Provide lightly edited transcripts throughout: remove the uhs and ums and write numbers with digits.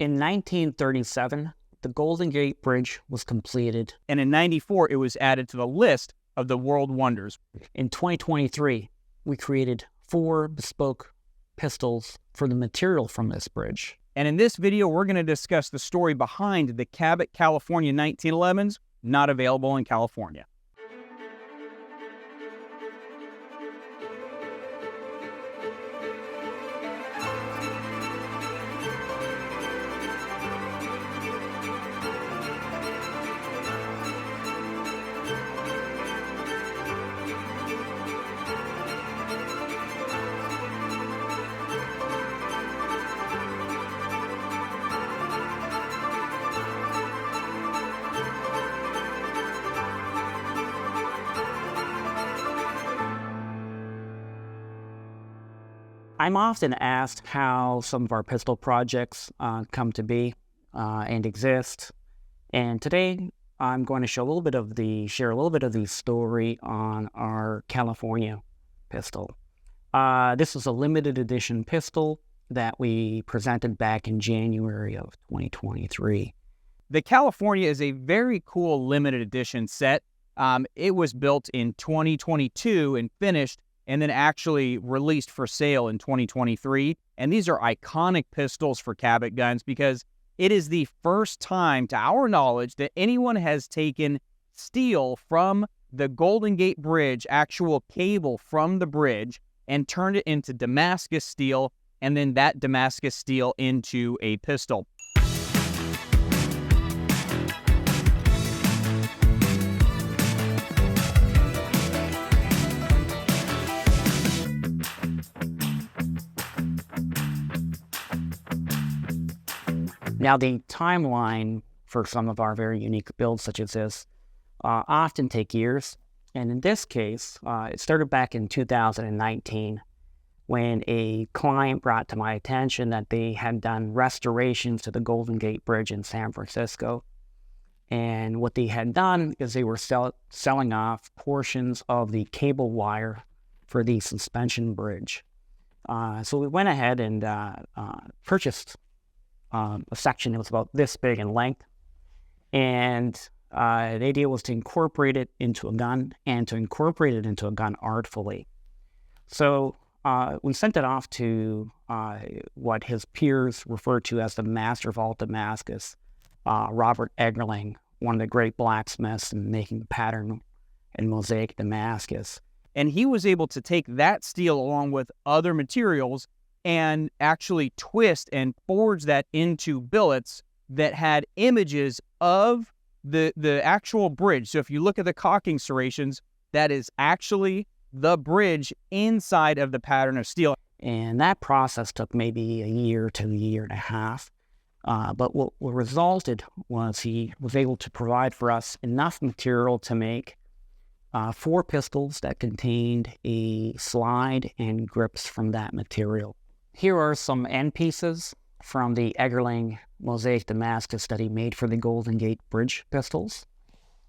In 1937, the Golden Gate Bridge was completed. And in 94, it was added to the list of the world wonders. In 2023, we created 4 bespoke pistols for the material from this bridge. And in this video, we're going to discuss the story behind the Cabot California 1911s, not available in California. I'm often asked how some of our pistol projects come to be and exist. And today I'm going to share a little bit of the story on our California pistol. This is a limited edition pistol that we presented back in January of 2023. The California is a very cool limited edition set. It was built in 2022 and finished, and then actually released for sale in 2023. And these are iconic pistols for Cabot Guns because it is the first time, to our knowledge, that anyone has taken steel from the Golden Gate Bridge, actual cable from the bridge, and turned it into Damascus steel, and then that Damascus steel into a pistol. Now, the timeline for some of our very unique builds such as this often take years. And in this case, it started back in 2019 when a client brought to my attention that they had done restorations to the Golden Gate Bridge in San Francisco. And what they had done is they were selling off portions of the cable wire for the suspension bridge. So we went ahead and purchased a section that was about this big in length, and the idea was to incorporate it into a gun and to incorporate it into a gun artfully. So we sent it off to what his peers referred to as the masterful Damascus, Robert Eggerling, one of the great blacksmiths in making the pattern in Mosaic Damascus. And he was able to take that steel along with other materials and actually twist and forge that into billets that had images of the actual bridge. So if you look at the cocking serrations, that is actually the bridge inside of the pattern of steel. And that process took maybe a year to a year and a half. But what resulted was he was able to provide for us enough material to make 4 pistols that contained a slide and grips from that material. Here are some end pieces from the Eggerling Mosaic Damascus that he made for the Golden Gate Bridge pistols.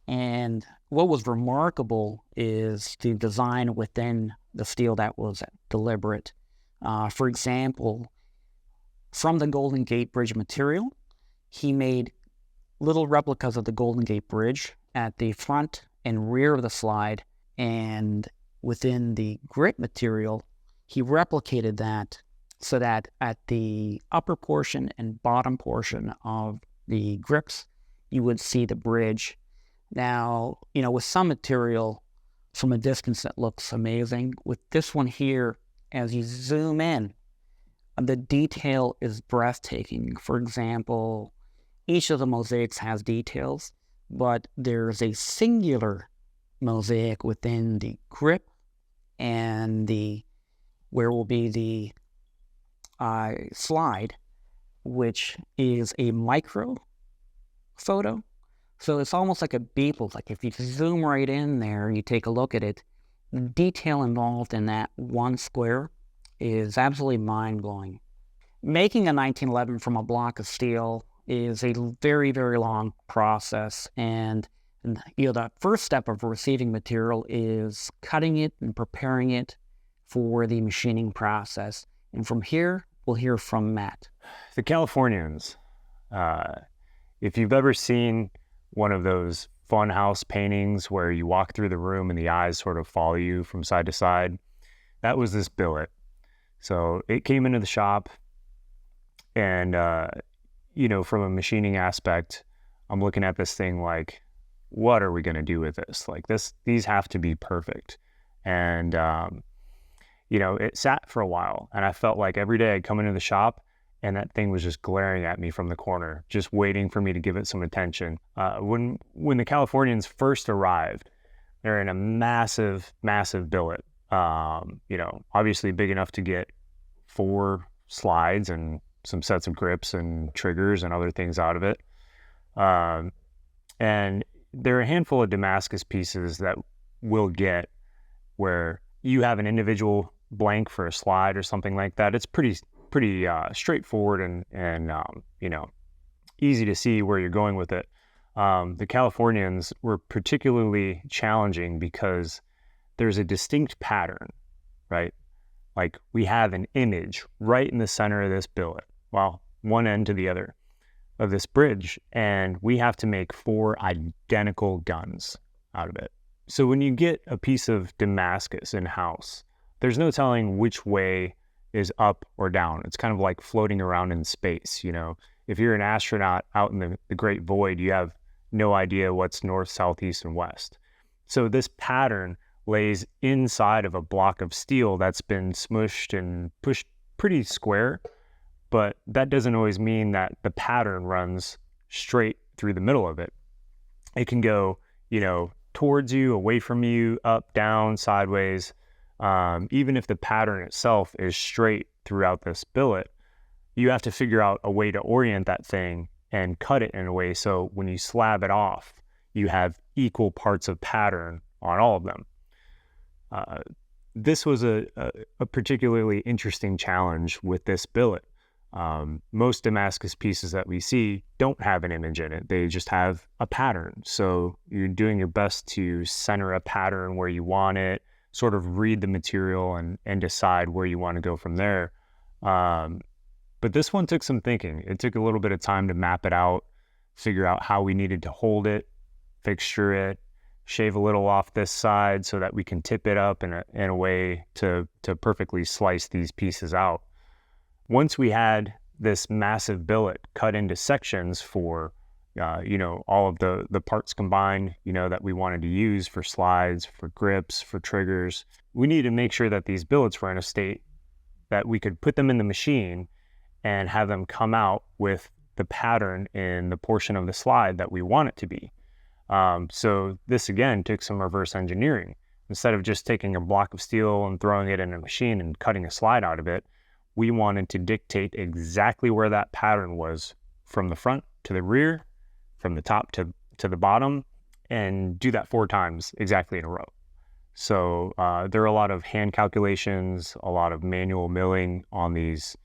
And what was remarkable is the design within the steel that was deliberate. For example, from the Golden Gate Bridge material, he made little replicas of the Golden Gate Bridge at the front and rear of the slide, and within the grip material, he replicated that so that at the upper portion and bottom portion of the grips, you would see the bridge. Now, with some material from a distance it looks amazing. With this one here, as you zoom in, the detail is breathtaking. For example, each of the mosaics has details, but there's a singular mosaic within the grip and where will be the slide, which is a micro photo. So it's almost like a beeple. Like if you zoom right in there and you take a look at it, the detail involved in that one square is absolutely mind-blowing. Making a 1911 from a block of steel is a very, very long process, and the first step of receiving material is cutting it and preparing it for the machining process. And from here, we'll hear from Matt. The Californians, If you've ever seen one of those funhouse paintings where you walk through the room and the eyes sort of follow you from side to side, that was this billet. So it came into the shop, and from a machining aspect, I'm looking at this thing like, what are we going to do with this? Like these have to be perfect. And it sat for a while, and I felt like every day I'd come into the shop and that thing was just glaring at me from the corner, just waiting for me to give it some attention. When the Californians first arrived, they're in a massive, massive billet. Obviously big enough to get 4 slides and some sets of grips and triggers and other things out of it. And there are a handful of Damascus pieces that we'll get where you have an individual blank for a slide or something like that. It's pretty straightforward and easy to see where you're going with it. The Californians were particularly challenging because there's a distinct pattern, right? Like we have an image right in the center of this billet, well, one end to the other of this bridge, and we have to make 4 identical guns out of it. So when you get a piece of Damascus in-house, there's no telling which way is up or down. It's kind of like floating around in space. If you're an astronaut out in the great void, you have no idea what's north, south, east, and west. So this pattern lays inside of a block of steel that's been smushed and pushed pretty square, but that doesn't always mean that the pattern runs straight through the middle of it. It can go, towards you, away from you, up, down, sideways. Even if the pattern itself is straight throughout this billet, you have to figure out a way to orient that thing and cut it in a way so when you slab it off, you have equal parts of pattern on all of them. This was a particularly interesting challenge with this billet. Most Damascus pieces that we see don't have an image in it. They just have a pattern. So you're doing your best to center a pattern where you want it, sort of read the material and decide where you want to go from there. But this one took some thinking. It took a little bit of time to map it out, figure out how we needed to hold it, fixture it, shave a little off this side so that we can tip it up in a way to perfectly slice these pieces out. Once we had this massive billet cut into sections for, all of the parts combined, that we wanted to use for slides, for grips, for triggers, we needed to make sure that these billets were in a state that we could put them in the machine and have them come out with the pattern in the portion of the slide that we want it to be. So this again took some reverse engineering. Instead of just taking a block of steel and throwing it in a machine and cutting a slide out of it, we wanted to dictate exactly where that pattern was from the front to the rear, from the top to the bottom, and do that 4 times exactly in a row. So there are a lot of hand calculations, a lot of manual milling on these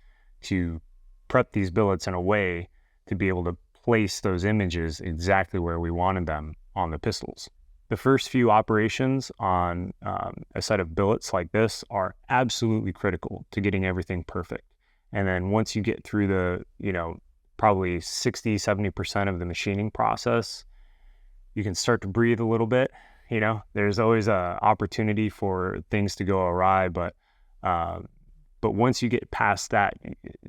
to prep these billets in a way to be able to place those images exactly where we wanted them on the pistols. The first few operations on a set of billets like this are absolutely critical to getting everything perfect. And then once you get through the, probably 60-70% of the machining process, you can start to breathe a little bit. There's always a opportunity for things to go awry, but once you get past that,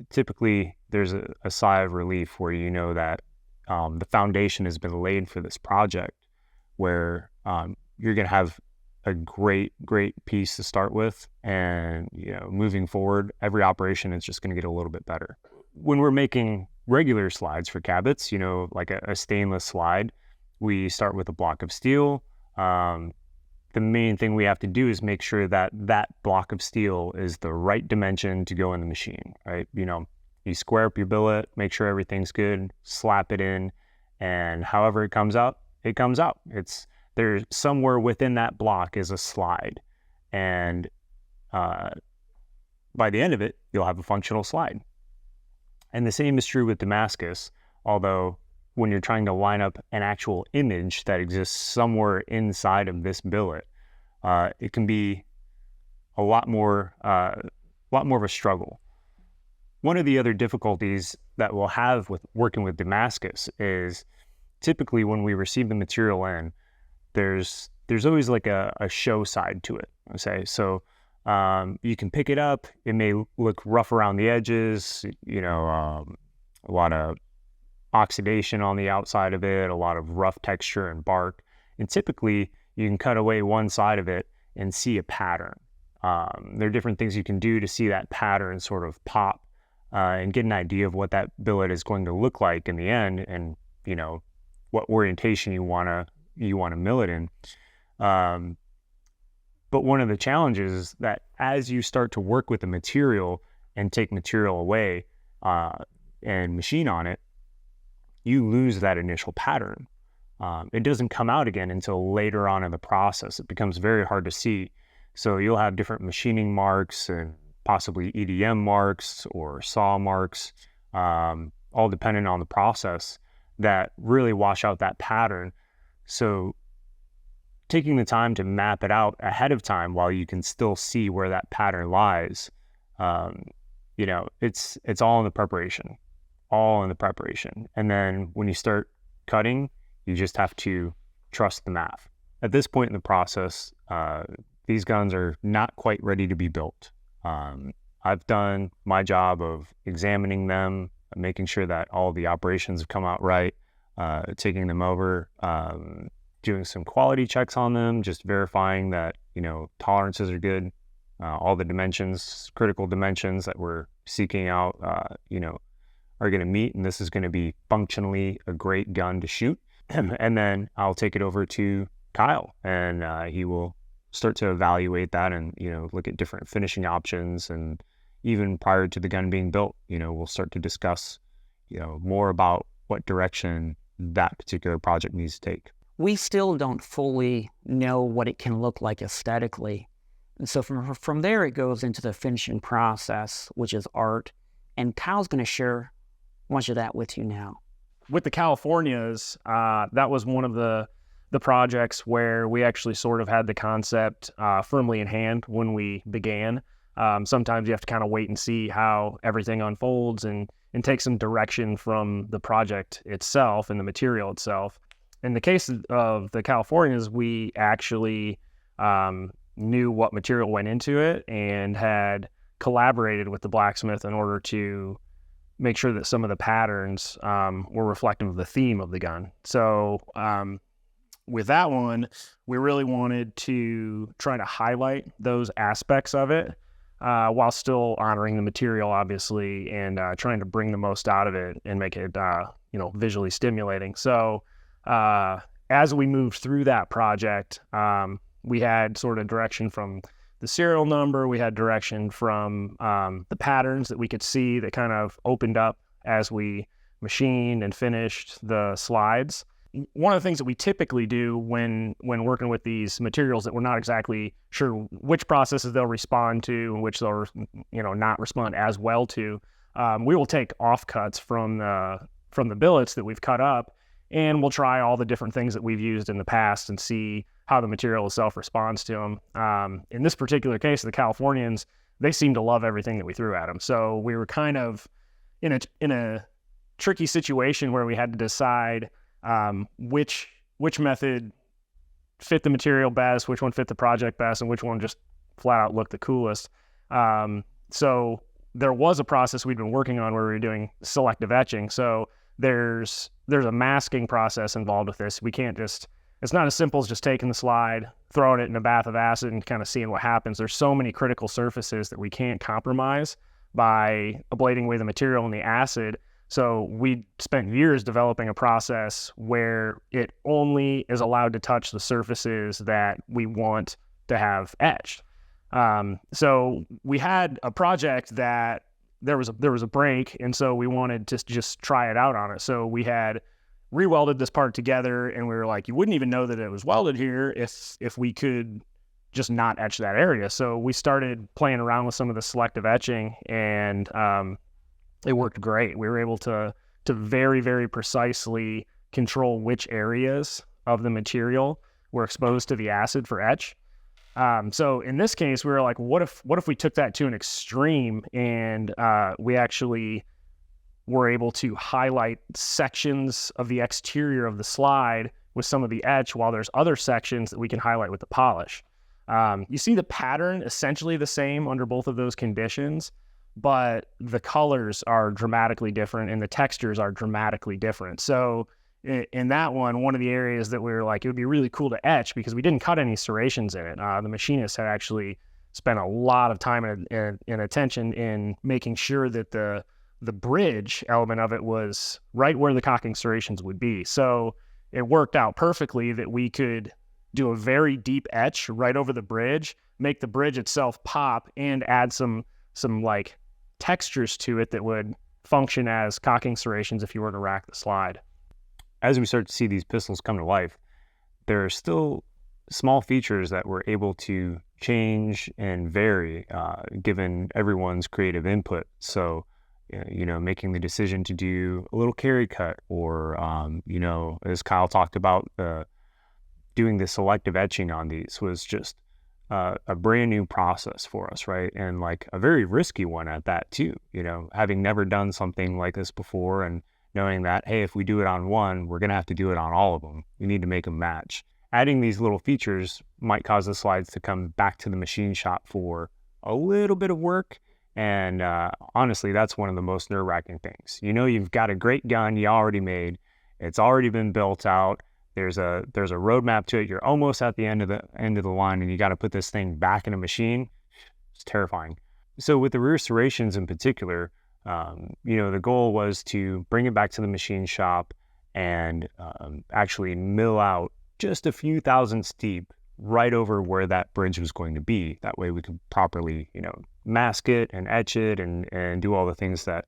typically there's a sigh of relief where you know that the foundation has been laid for this project, where you're going to have a great piece to start with, and moving forward, every operation is just going to get a little bit better. When we're making regular slides for Cabots, like a stainless slide, we start with a block of steel. The main thing we have to do is make sure that that block of steel is the right dimension to go in the machine, right? You square up your billet, make sure everything's good, slap it in, and however it comes out, it comes out. There's somewhere within that block is a slide, and by the end of it, you'll have a functional slide. And the same is true with Damascus, although when you're trying to line up an actual image that exists somewhere inside of this billet, it can be a lot more of a struggle. One of the other difficulties that we'll have with working with Damascus is typically when we receive the material in, there's always like a show side to it. Okay, so you can pick it up. It may look rough around the edges, a lot of oxidation on the outside of it, a lot of rough texture and bark. And typically you can cut away one side of it and see a pattern. There are different things you can do to see that pattern sort of pop and get an idea of what that billet is going to look like in the end, and what orientation you want to mill it in. But one of the challenges is that as you start to work with the material and take material away and machine on it, you lose that initial pattern. It doesn't come out again until later on in the process. It becomes very hard to see. So you'll have different machining marks and possibly EDM marks or saw marks, all dependent on the process, that really wash out that pattern. So taking the time to map it out ahead of time while you can still see where that pattern lies, it's all in the preparation, And then when you start cutting, you just have to trust the math. At this point in the process, these guns are not quite ready to be built. I've done my job of examining them, making sure that all the operations have come out right, taking them over, doing some quality checks on them, just verifying that, tolerances are good. All the dimensions, critical dimensions that we're seeking out, are going to meet, and this is going to be functionally a great gun to shoot. And then I'll take it over to Kyle, and he will start to evaluate that and, look at different finishing options. And even prior to the gun being built, we'll start to discuss, more about what direction that particular project needs to take. We still don't fully know what it can look like aesthetically. And so from there, it goes into the finishing process, which is art. And Kyle's going to share much of that with you now. With the Californias, that was one of the projects where we actually sort of had the concept firmly in hand when we began. Sometimes you have to kind of wait and see how everything unfolds and take some direction from the project itself and the material itself. In the case of the Californias, we actually knew what material went into it and had collaborated with the blacksmith in order to make sure that some of the patterns were reflective of the theme of the gun. So with that one, we really wanted to try to highlight those aspects of it while still honoring the material, obviously, and trying to bring the most out of it and make it, visually stimulating. So as we moved through that project, we had sort of direction from the serial number. We had direction from the patterns that we could see that kind of opened up as we machined and finished the slides. One of the things that we typically do when working with these materials that we're not exactly sure which processes they'll respond to and which they'll not respond as well to, we will take offcuts from the billets that we've cut up, and we'll try all the different things that we've used in the past and see how the material itself responds to them. In this particular case, the Californians, they seem to love everything that we threw at them. So we were kind of in a tricky situation where we had to decide which method fit the material best, which one fit the project best, and which one just flat out looked the coolest. So there was a process we'd been working on where we were doing selective etching. So there's a masking process involved with this. We can't it's not as simple as just taking the slide, throwing it in a bath of acid and kind of seeing what happens. There's so many critical surfaces that we can't compromise by ablating away the material in the acid. So we spent years developing a process where it only is allowed to touch the surfaces that we want to have etched. So we had a project that there was a break, and so we wanted to just try it out on it. So we had re-welded this part together, and we were like, you wouldn't even know that it was welded here if we could just not etch that area. So we started playing around with some of the selective etching, and it worked great. We were able to very, very precisely control which areas of the material were exposed to the acid for etch. So in this case, we were like, what if we took that to an extreme and we actually we're able to highlight sections of the exterior of the slide with some of the etch, while there's other sections that we can highlight with the polish. You see the pattern essentially the same under both of those conditions, but the colors are dramatically different and the textures are dramatically different. So in that one of the areas that we were like, it would be really cool to etch, because we didn't cut any serrations in it. The machinist had actually spent a lot of time and attention in making sure that the bridge element of it was right where the cocking serrations would be. So it worked out perfectly that we could do a very deep etch right over the bridge, make the bridge itself pop, and add some like textures to it that would function as cocking serrations if you were to rack the slide. As we start to see these pistols come to life, there are still small features that we're able to change and vary given everyone's creative input. So, making the decision to do a little carry cut, or, as Kyle talked about, doing the selective etching on these was just a brand new process for us, right? And like a very risky one at that too, having never done something like this before, and knowing that, hey, if we do it on one, we're going to have to do it on all of them. We need to make them match. Adding these little features might cause the slides to come back to the machine shop for a little bit of work. And honestly, that's one of the most nerve-wracking things. You've got a great gun you already made. It's already been built out. There's a roadmap to it. You're almost at the end of the line, and you got to put this thing back in a machine. It's terrifying. So with the rear serrations in particular, the goal was to bring it back to the machine shop and actually mill out just a few thousandths deep right over where that bridge was going to be. That way we could properly, mask it and etch it and do all the things that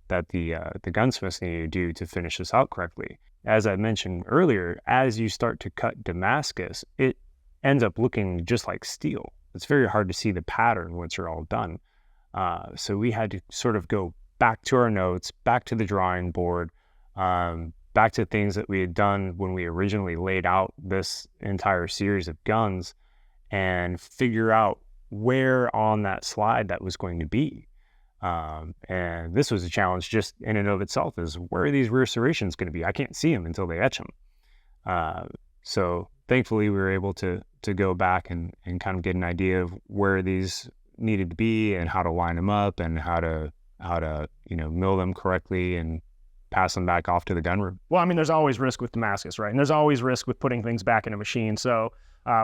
the gunsmiths need to do to finish this out correctly. As I mentioned earlier, as you start to cut Damascus, it ends up looking just like steel. It's very hard to see the pattern once you're all done. So we had to sort of go back to our notes, back to the drawing board, back to things that we had done when we originally laid out this entire series of guns, and figure out where on that slide that was going to be. And this was a challenge just in and of itself, is where are these rear serrations going to be? I can't see them until they etch them. So thankfully we were able to go back and kind of get an idea of where these needed to be and how to line them up and how to mill them correctly and pass them back off to the gun room. Well, I mean, there's always risk with Damascus, right? And there's always risk with putting things back in a machine. So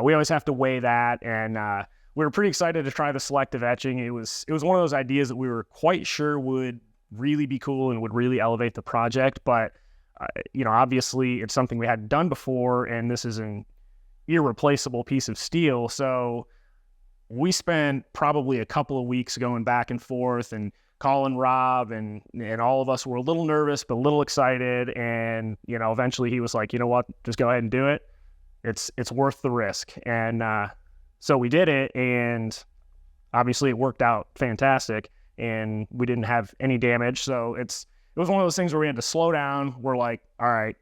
we always have to weigh that. And we were pretty excited to try the selective etching. It was one of those ideas that we were quite sure would really be cool and would really elevate the project. But, obviously it's something we hadn't done before, and this is an irreplaceable piece of steel. So we spent probably a couple of weeks going back and forth and calling Rob, and all of us were a little nervous, but a little excited. And, eventually he was like, you know what, just go ahead and do it. It's worth the risk. And so we did it, and obviously it worked out fantastic, and we didn't have any damage. So it was one of those things where we had to slow down. We're like, all right,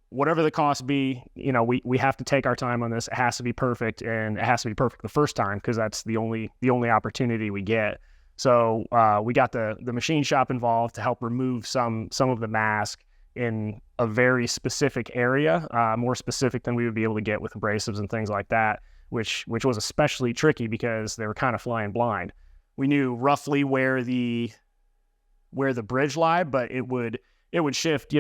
whatever the cost be, we have to take our time on this. It has to be perfect, and it has to be perfect the first time, because that's the only opportunity we get. So we got the machine shop involved to help remove some of the mask in a very specific area, more specific than we would be able to get with abrasives and things like that, which was especially tricky because they were kind of flying blind. We knew roughly where the bridge lied, but it would shift,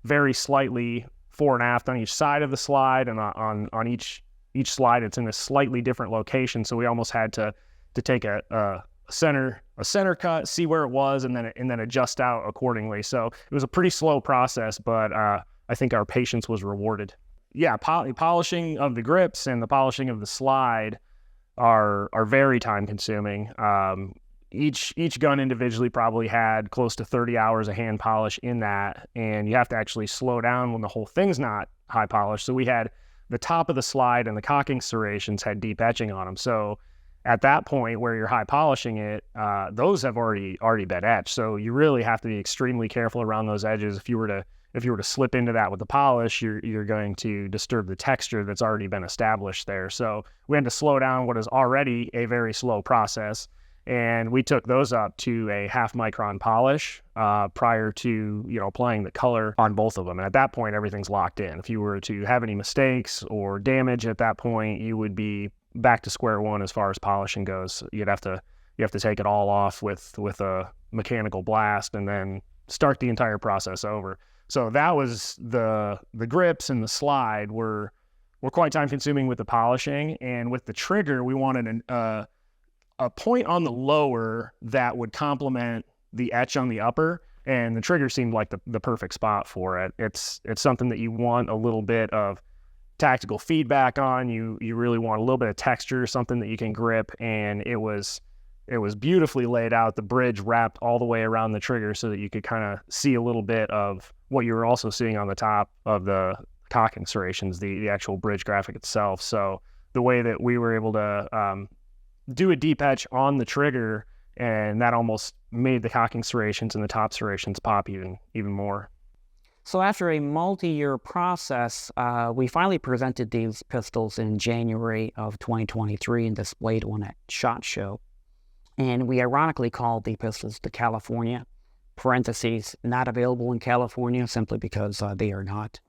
very slightly fore and aft on each side of the slide, and on each slide it's in a slightly different location. So we almost had to take a center cut, see where it was, and then adjust out accordingly. So it was a pretty slow process, but I think our patience was rewarded. Yeah, polishing of the grips and the polishing of the slide are very time consuming. Each gun individually probably had close to 30 hours of hand polish in that, and you have to actually slow down when the whole thing's not high polished. So we had the top of the slide and the cocking serrations had deep etching on them. So at that point where you're high polishing it, those have already been etched. So you really have to be extremely careful around those edges. If you were to slip into that with the polish, you're going to disturb the texture that's already been established there. So we had to slow down what is already a very slow process. And we took those up to a 0.5 micron polish prior to, applying the color on both of them. And at that point, everything's locked in. If you were to have any mistakes or damage at that point, you would be back to square one as far as polishing goes. You have to take it all off with a mechanical blast and then start the entire process over. So that was the grips and the slide were quite time consuming with the polishing. And with the trigger, we wanted a point on the lower that would complement the etch on the upper, and the trigger seemed like the perfect spot for it. It's something that you want a little bit of tactical feedback on. You really want a little bit of texture, something that you can grip, and it was beautifully laid out. The bridge wrapped all the way around the trigger so that you could kind of see a little bit of what you were also seeing on the top of the cocking serrations, the actual bridge graphic itself. So the way that we were able to do a deep etch on the trigger, and that almost made the cocking serrations and the top serrations pop even more. So after a multi-year process, we finally presented these pistols in January of 2023 and displayed one at SHOT Show. And we ironically called the pistols the California, parentheses, not available in California simply because they are not.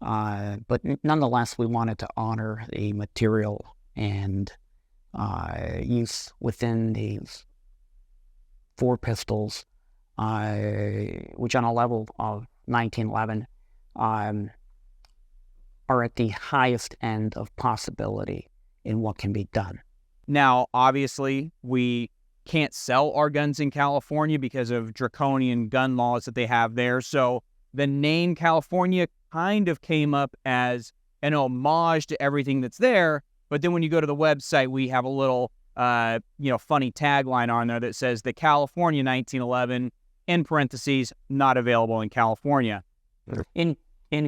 But nonetheless, we wanted to honor the material and use within these 4 pistols, which on a level of 1911 are at the highest end of possibility in what can be done. Now, obviously, we can't sell our guns in California because of draconian gun laws that they have there. So the name California kind of came up as an homage to everything that's there. But then when you go to the website, we have a little, funny tagline on there that says the California 1911, in parentheses, not available in California. In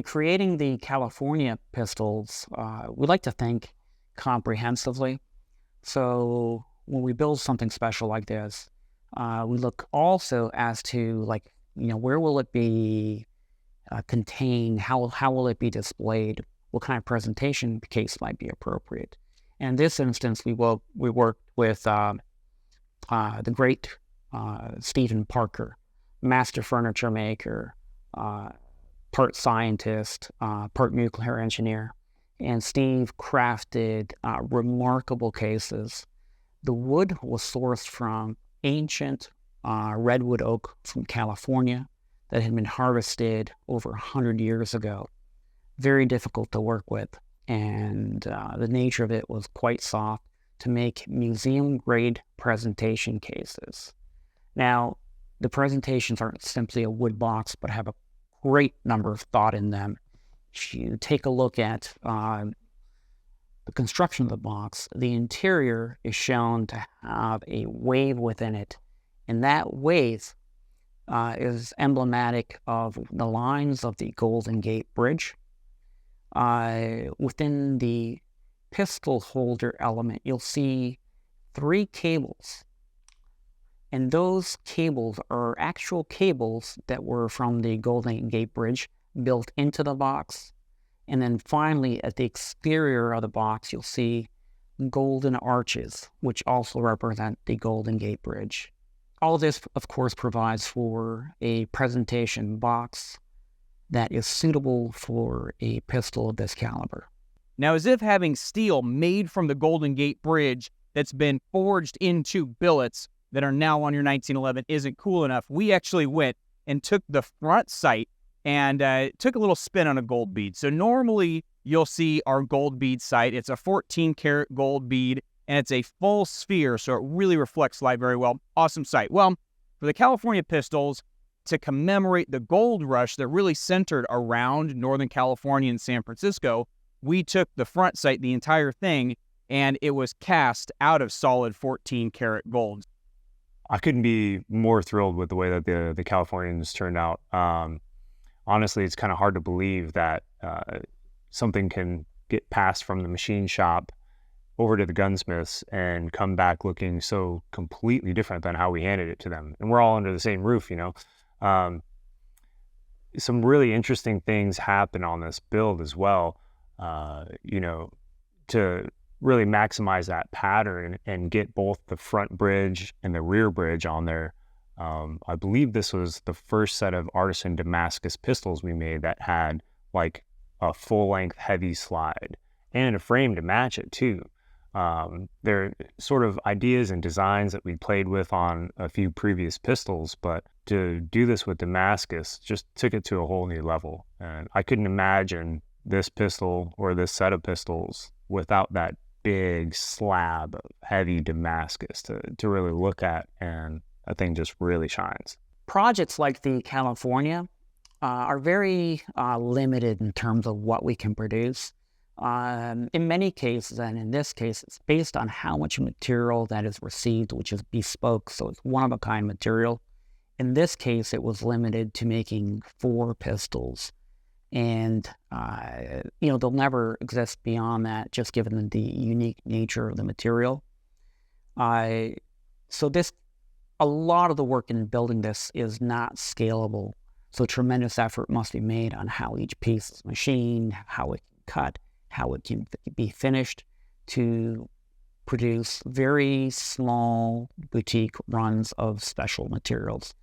creating the California pistols, we like to think comprehensively. So when we build something special like this, we look also as to where will it be contained, how will it be displayed, what kind of presentation case might be appropriate. And in this instance, we worked with the great Stephen Parker, master furniture maker, part scientist, part nuclear engineer. And Steve crafted remarkable cases. The wood was sourced from ancient redwood oak from California that had been harvested over 100 years ago. Very difficult to work with, and the nature of it was quite soft to make museum-grade presentation cases. Now, the presentations aren't simply a wood box, but have a great number of thought in them. If you take a look at the construction of the box, the interior is shown to have a wave within it, and that wave is emblematic of the lines of the Golden Gate Bridge. Within the pistol holder element, you'll see 3 cables. And those cables are actual cables that were from the Golden Gate Bridge built into the box. And then finally, at the exterior of the box, you'll see golden arches, which also represent the Golden Gate Bridge. All this, of course, provides for a presentation box that is suitable for a pistol of this caliber. Now, as if having steel made from the Golden Gate Bridge that's been forged into billets that are now on your 1911 isn't cool enough, we actually went and took the front sight and took a little spin on a gold bead. So normally you'll see our gold bead sight. It's a 14-karat gold bead, and it's a full sphere, so it really reflects light very well. Awesome sight. Well, for the California pistols, to commemorate the gold rush that really centered around Northern California and San Francisco, we took the front sight, the entire thing, and it was cast out of solid 14-karat gold. I couldn't be more thrilled with the way that the Californians turned out. Honestly, it's kind of hard to believe that something can get passed from the machine shop over to the gunsmiths and come back looking so completely different than how we handed it to them. And we're all under the same roof, Some really interesting things happen on this build as well. To really maximize that pattern and get both the front bridge and the rear bridge on there. I believe this was the first set of artisan Damascus pistols we made that had like a full-length heavy slide and a frame to match it too. They're sort of ideas and designs that we played with on a few previous pistols, but to do this with Damascus just took it to a whole new level. And I couldn't imagine this pistol or this set of pistols without that big slab of heavy Damascus to really look at, and that thing just really shines. Projects like the California are very limited in terms of what we can produce. In many cases, and in this case, it's based on how much material that is received, which is bespoke, so it's one-of-a-kind material. In this case, it was limited to making 4 pistols, and they'll never exist beyond that, just given the unique nature of the material. So a lot of the work in building this is not scalable, so tremendous effort must be made on how each piece is machined, how it can cut, how it can be finished to produce very small boutique runs of special materials.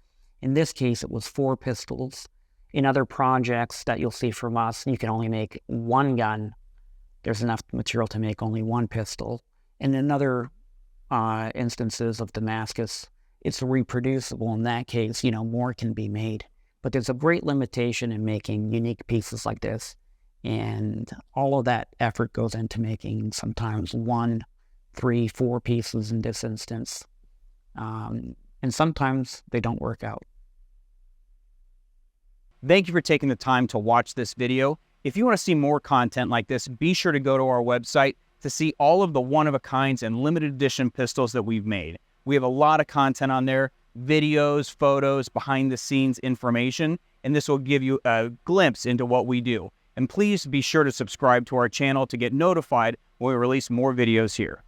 In this case, it was 4 pistols. In other projects that you'll see from us, you can only make 1 gun. There's enough material to make only 1 pistol. And in other instances of Damascus, it's reproducible. In that case, more can be made. But there's a great limitation in making unique pieces like this. And all of that effort goes into making sometimes 1, 3, 4 pieces in this instance. And sometimes they don't work out. Thank you for taking the time to watch this video. If you want to see more content like this, be sure to go to our website to see all of the one-of-a-kinds and limited edition pistols that we've made. We have a lot of content on there, videos, photos, behind-the-scenes information, and this will give you a glimpse into what we do. And please be sure to subscribe to our channel to get notified when we release more videos here.